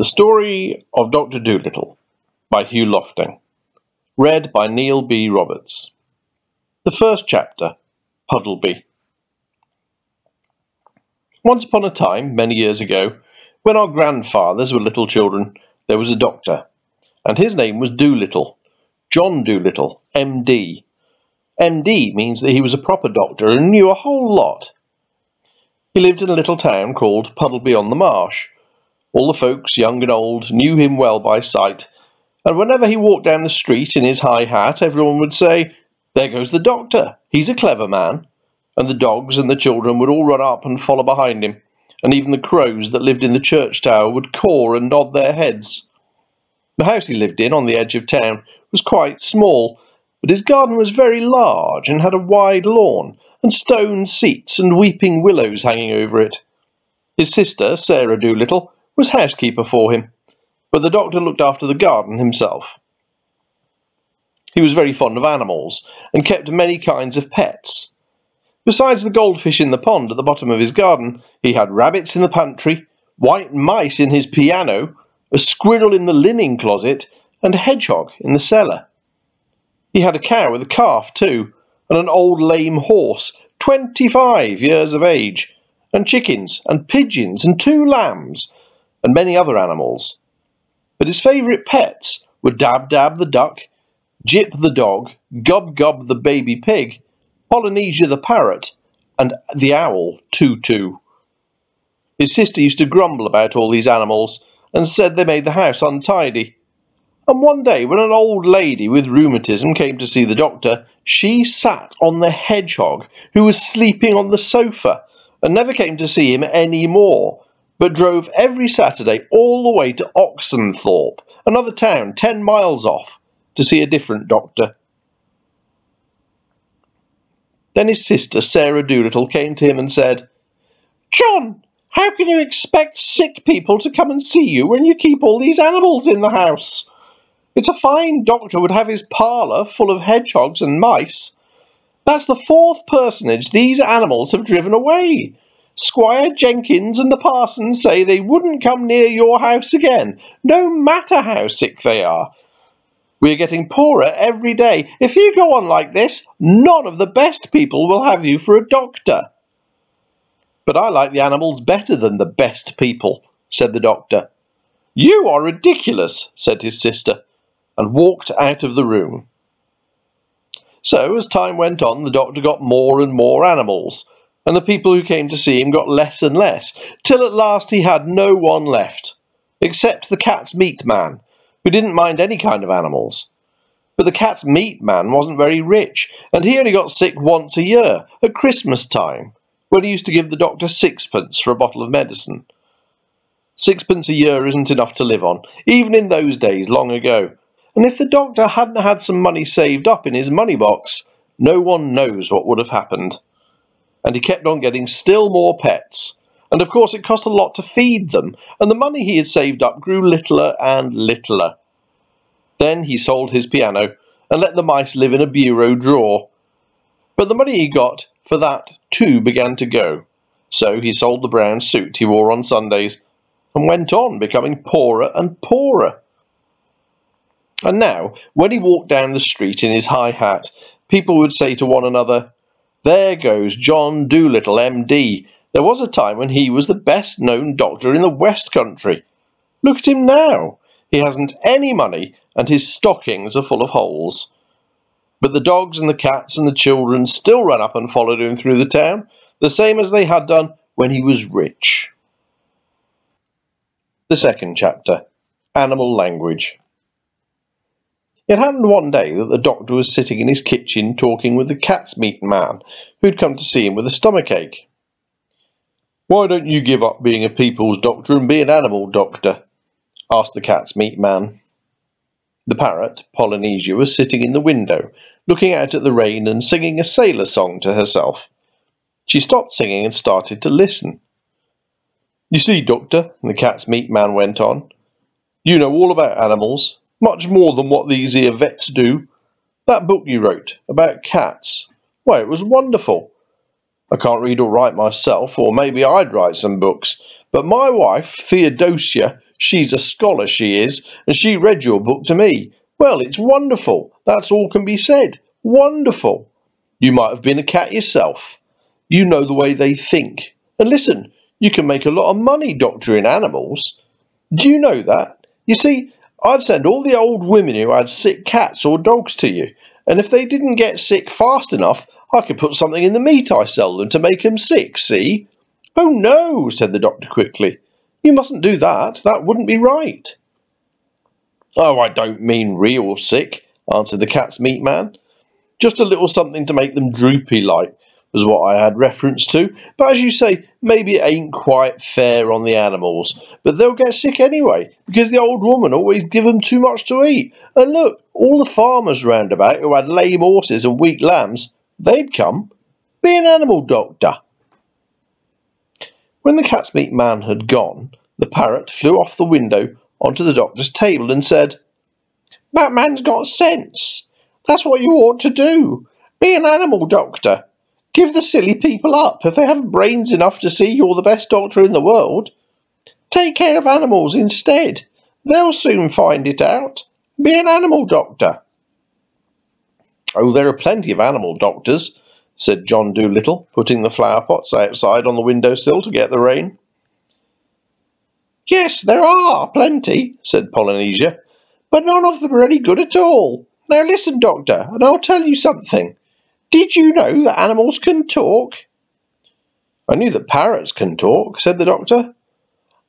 The Story of Dr Dolittle by Hugh Lofting. Read by Neil B. Roberts. The first chapter, Puddleby. Once upon a time, many years ago, when our grandfathers were little children, there was a doctor, and his name was Dolittle, John Dolittle, M.D. M.D. means that he was a proper doctor and knew a whole lot. He lived in a little town called Puddleby on the Marsh. All the folks, young and old, knew him well by sight, and whenever he walked down the street in his high hat, everyone would say, "There goes the doctor, he's a clever man," and the dogs and the children would all run up and follow behind him, and even the crows that lived in the church tower would caw and nod their heads. The house he lived in, on the edge of town, was quite small, but his garden was very large and had a wide lawn, and stone seats and weeping willows hanging over it. His sister, Sarah Dolittle, was housekeeper for him, but the doctor looked after the garden himself. He was very fond of animals, and kept many kinds of pets. Besides the goldfish in the pond at the bottom of his garden, he had rabbits in the pantry, white mice in his piano, a squirrel in the linen closet, and a hedgehog in the cellar. He had a cow with a calf too, and an old lame horse, 25 years of age, and chickens and pigeons and 2 lambs, and many other animals. But his favourite pets were Dab-Dab the duck, Jip the dog, Gub-Gub the baby pig, Polynesia the parrot, and the owl, Too-Too. His sister used to grumble about all these animals, and said they made the house untidy. And one day, when an old lady with rheumatism came to see the doctor, she sat on the hedgehog, who was sleeping on the sofa, and never came to see him any more, but drove every Saturday all the way to Oxenthorpe, another town 10 miles off, to see a different doctor. Then his sister, Sarah Dolittle, came to him and said, "John, how can you expect sick people to come and see you when you keep all these animals in the house? It's a fine doctor would have his parlour full of hedgehogs and mice. That's the 4th personage these animals have driven away. Squire Jenkins and the parson say they wouldn't come near your house again, no matter how sick they are. We are getting poorer every day. If you go on like this, none of the best people will have you for a doctor." "But I like the animals better than the best people," said the doctor. "You are ridiculous," said his sister, and walked out of the room. So, as time went on, the doctor got more and more animals, and the people who came to see him got less and less, till at last he had no one left, except the cat's meat man, who didn't mind any kind of animals. But the cat's meat man wasn't very rich, and he only got sick once a year, at Christmas time, when he used to give the doctor 6pence for a bottle of medicine. 6pence a year isn't enough to live on, even in those days long ago, and if the doctor hadn't had some money saved up in his money box, no one knows what would have happened. And he kept on getting still more pets, and of course it cost a lot to feed them, and the money he had saved up grew littler and littler. Then he sold his piano, and let the mice live in a bureau drawer. But the money he got for that too began to go, so he sold the brown suit he wore on Sundays, and went on becoming poorer and poorer. And now, when he walked down the street in his high hat, people would say to one another, "There goes John Dolittle, M.D. There was a time when he was the best-known doctor in the West Country. Look at him now. He hasn't any money, and his stockings are full of holes." But the dogs and the cats and the children still ran up and followed him through the town, the same as they had done when he was rich. The second chapter, Animal Language. It happened one day that the doctor was sitting in his kitchen talking with the cat's meat man, who'd come to see him with a stomachache. "Why don't you give up being a people's doctor and be an animal doctor?" asked the cat's meat man. The parrot, Polynesia, was sitting in the window, looking out at the rain and singing a sailor song to herself. She stopped singing and started to listen. "You see, doctor," the cat's meat man went on, "you know all about animals, much more than what these here vets do. That book you wrote about cats, why, it was wonderful. I can't read or write myself, or maybe I'd write some books, but my wife, Theodosia, She's a scholar, she is, and she read your book to me. Well, it's wonderful. That's all can be said. Wonderful. You might have been a cat yourself. You know the way they think. And listen, you can make a lot of money doctoring animals. Do you know that? You see, I'd send all the old women who had sick cats or dogs to you, and if they didn't get sick fast enough, I could put something in the meat I sell them to make them sick, see? Oh, no, said the doctor quickly. You mustn't do that. That wouldn't be right. Oh, I don't mean real sick, answered the cat's meat man. Just a little something to make them droopy like, was what I had reference to. But as you say, maybe it ain't quite fair on the animals. But they'll get sick anyway, because the old woman always give them too much to eat. And look, all the farmers round about who had lame horses and weak lambs, they'd come. Be an animal doctor. When the cat's meat man had gone, the parrot flew off the window onto the doctor's table and said, That man's got sense. That's what you ought to do. Be an animal doctor. Give the silly people up if they haven't brains enough to see you're the best doctor in the world. Take care of animals instead. They'll soon find it out. Be an animal doctor. Oh, there are plenty of animal doctors, said John Dolittle, putting the flower pots outside on the windowsill to get the rain. Yes, there are plenty, said Polynesia, but none of them are any good at all. Now listen, Doctor, and I'll tell you something. Did you know that animals can talk? I knew that parrots can talk, said the doctor.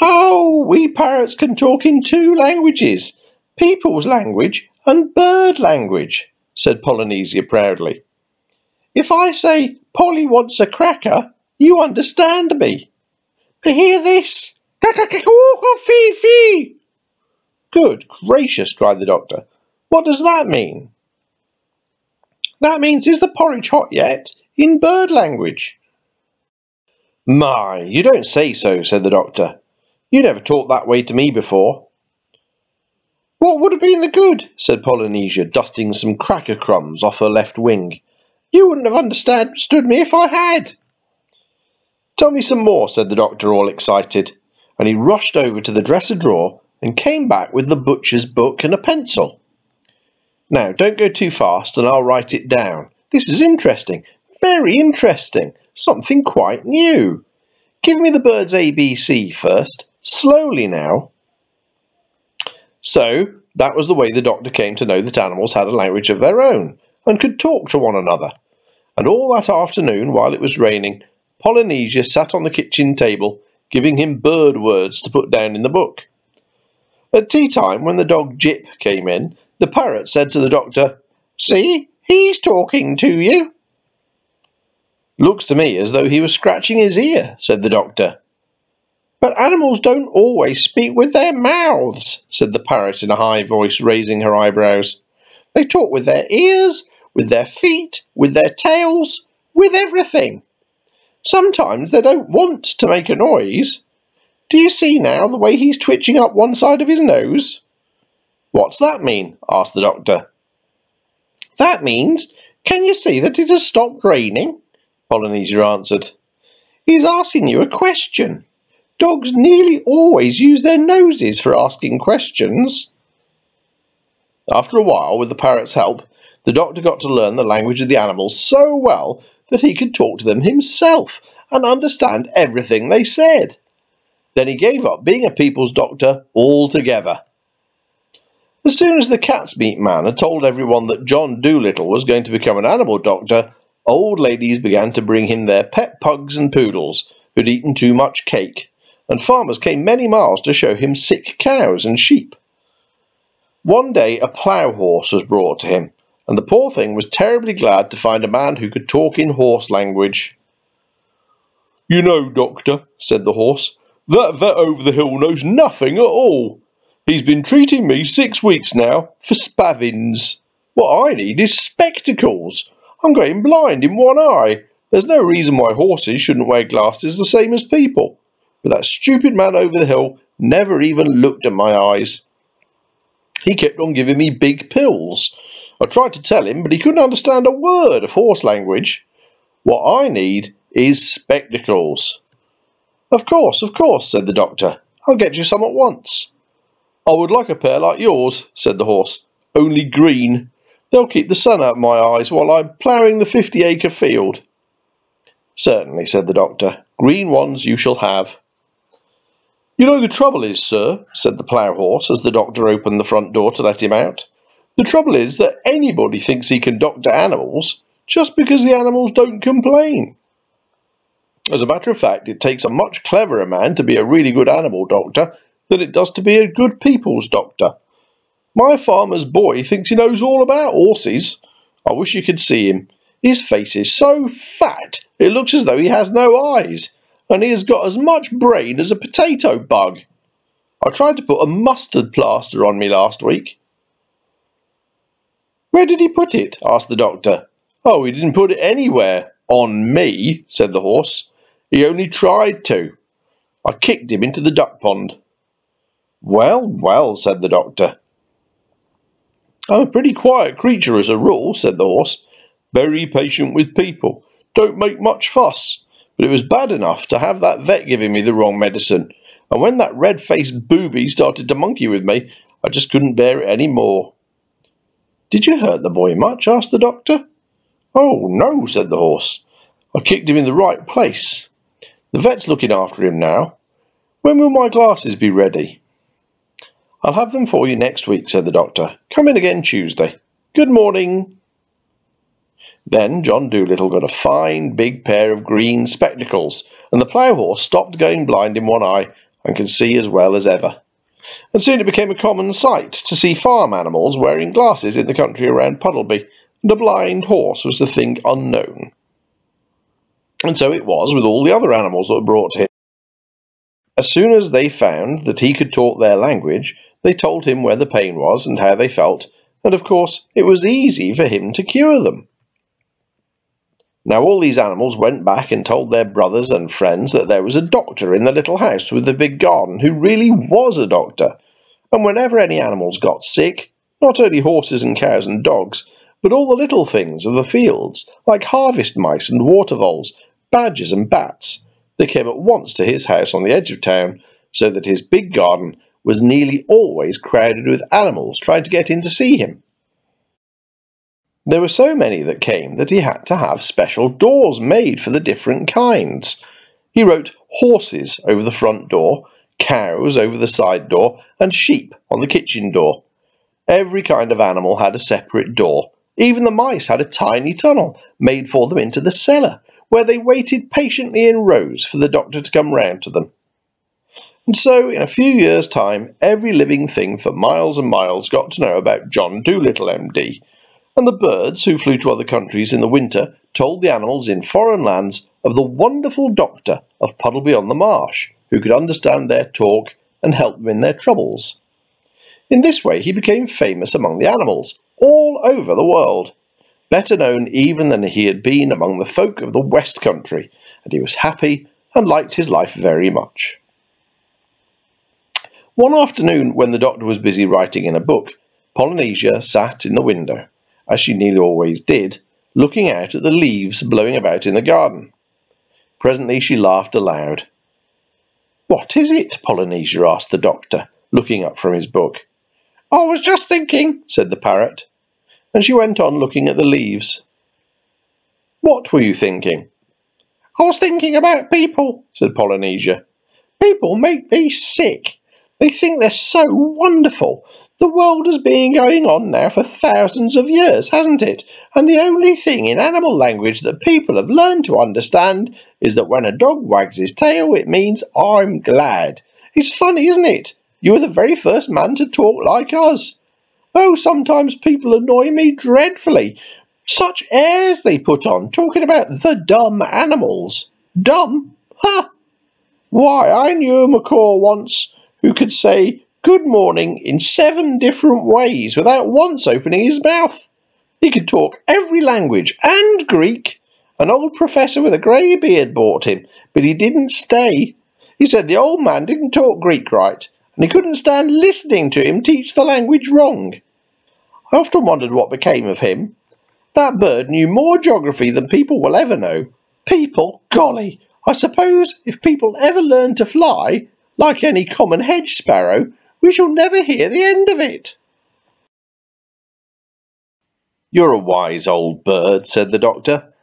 Oh, we parrots can talk in 2 languages, people's language and bird language, said Polynesia proudly. If I say, Polly wants a cracker, you understand me. But hear this. Fee-fee. Good gracious, cried the doctor. What does that mean? That means, is the porridge hot yet? In bird language. My, you don't say so, said the doctor. You never talked that way to me before. What would have been the good? Said Polynesia, dusting some cracker crumbs off her left wing. You wouldn't have understood me if I had. Tell me some more, said the doctor, all excited, and he rushed over to the dresser drawer and came back with the butcher's book and a pencil. Now, don't go too fast and I'll write it down. This is interesting, very interesting, something quite new. Give me the bird's ABC first, slowly now. So, that was the way the doctor came to know that animals had a language of their own and could talk to one another. And all that afternoon, while it was raining, Polynesia sat on the kitchen table, giving him bird words to put down in the book. At tea time, when the dog Jip came in, the parrot said to the doctor, See, he's talking to you. Looks to me as though he was scratching his ear, said the doctor. But animals don't always speak with their mouths, said the parrot in a high voice, raising her eyebrows. They talk with their ears, with their feet, with their tails, with everything. Sometimes they don't want to make a noise. Do you see now the way he's twitching up one side of his nose? What's that mean? Asked the doctor. That means, can you see that it has stopped raining? Polynesia answered. He's asking you a question. Dogs nearly always use their noses for asking questions. After a while, with the parrot's help, the doctor got to learn the language of the animals so well that he could talk to them himself and understand everything they said. Then he gave up being a people's doctor altogether. As soon as the cat's meat man had told everyone that John Dolittle was going to become an animal doctor, old ladies began to bring him their pet pugs and poodles who'd eaten too much cake, and farmers came many miles to show him sick cows and sheep. One day a plough horse was brought to him, and the poor thing was terribly glad to find a man who could talk in horse language. You know, doctor, said the horse, that vet over the hill knows nothing at all. He's been treating me 6 weeks now for spavins. What I need is spectacles. I'm going blind in one eye. There's no reason why horses shouldn't wear glasses the same as people. But that stupid man over the hill never even looked at my eyes. He kept on giving me big pills. I tried to tell him, but he couldn't understand a word of horse language. What I need is spectacles. Of course, said the doctor. I'll get you some at once. I would like a pair like yours, said the horse, only green. They'll keep the sun out of my eyes while I'm ploughing the 50-acre field. Certainly, said the doctor. Green ones you shall have. You know the trouble is, sir, said the plough horse as the doctor opened the front door to let him out. The trouble is that anybody thinks he can doctor animals just because the animals don't complain. As a matter of fact, it takes a much cleverer man to be a really good animal doctor than it does to be a good people's doctor. My farmer's boy thinks he knows all about horses. I wish you could see him. His face is so fat, it looks as though he has no eyes, and he has got as much brain as a potato bug. I tried to put a mustard plaster on me last week. Where did he put it? Asked the doctor. Oh, he didn't put it anywhere. On me, said the horse. He only tried to. I kicked him into the duck pond. Well, well, said the doctor. I'm a pretty quiet creature as a rule, said the horse. Very patient with people. Don't make much fuss. But it was bad enough to have that vet giving me the wrong medicine. And when that red-faced booby started to monkey with me, I just couldn't bear it any more. Did you hurt the boy much? Asked the doctor. Oh, no, said the horse. I kicked him in the right place. The vet's looking after him now. When will my glasses be ready? I'll have them for you next week, said the doctor. Come in again Tuesday. Good morning. Then John Dolittle got a fine big pair of green spectacles, and the plough horse stopped going blind in one eye and could see as well as ever. And soon it became a common sight to see farm animals wearing glasses in the country around Puddleby, and a blind horse was the thing unknown. And so it was with all the other animals that were brought to him. As soon as they found that he could talk their language, they told him where the pain was and how they felt, and of course it was easy for him to cure them. Now all these animals went back and told their brothers and friends that there was a doctor in the little house with the big garden who really was a doctor, and whenever any animals got sick, not only horses and cows and dogs, but all the little things of the fields, like harvest mice and water voles, badgers and bats, they came at once to his house on the edge of town, so that his big garden was nearly always crowded with animals trying to get in to see him. There were so many that came that he had to have special doors made for the different kinds. He wrote horses over the front door, cows over the side door, and sheep on the kitchen door. Every kind of animal had a separate door. Even the mice had a tiny tunnel made for them into the cellar, where they waited patiently in rows for the doctor to come round to them. And so, in a few years' time, every living thing for miles and miles got to know about John Dolittle, MD, and the birds who flew to other countries in the winter told the animals in foreign lands of the wonderful doctor of Puddleby on the Marsh, who could understand their talk and help them in their troubles. In this way he became famous among the animals, all over the world, better known even than he had been among the folk of the West Country, and he was happy and liked his life very much. One afternoon, when the doctor was busy writing in a book, Polynesia sat in the window, as she nearly always did, looking out at the leaves blowing about in the garden. Presently she laughed aloud. "What is it, Polynesia?" asked the doctor, looking up from his book. "I was just thinking," said the parrot, and she went on looking at the leaves. "What were you thinking?" "I was thinking about people," said Polynesia. "People make me sick. They think they're so wonderful. The world has been going on now for thousands of years, hasn't it? And the only thing in animal language that people have learned to understand is that when a dog wags his tail, it means I'm glad. It's funny, isn't it? You were the very first man to talk like us. Oh, sometimes people annoy me dreadfully. Such airs they put on, talking about the dumb animals. Dumb? Ha! Why, I knew a macaw once who could say good morning in 7 different ways without once opening his mouth. He could talk every language and Greek. An old professor with a grey beard bought him, but he didn't stay. He said the old man didn't talk Greek right, and he couldn't stand listening to him teach the language wrong. I often wondered what became of him. That bird knew more geography than people will ever know. People? Golly! I suppose if people ever learned to fly, like any common hedge sparrow, We shall never hear the end of it." "You're a wise old bird," said the doctor.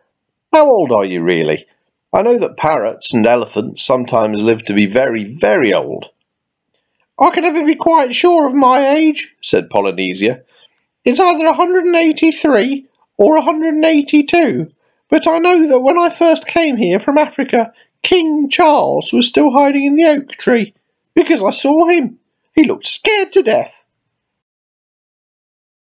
"How old are you really? I know that parrots and elephants sometimes live to be very, very old." "I can never be quite sure of my age," said Polynesia. "It's either 183 or 182, but I know that when I first came here from Africa, King Charles was still hiding in the oak tree, because I saw him. He looked scared to death."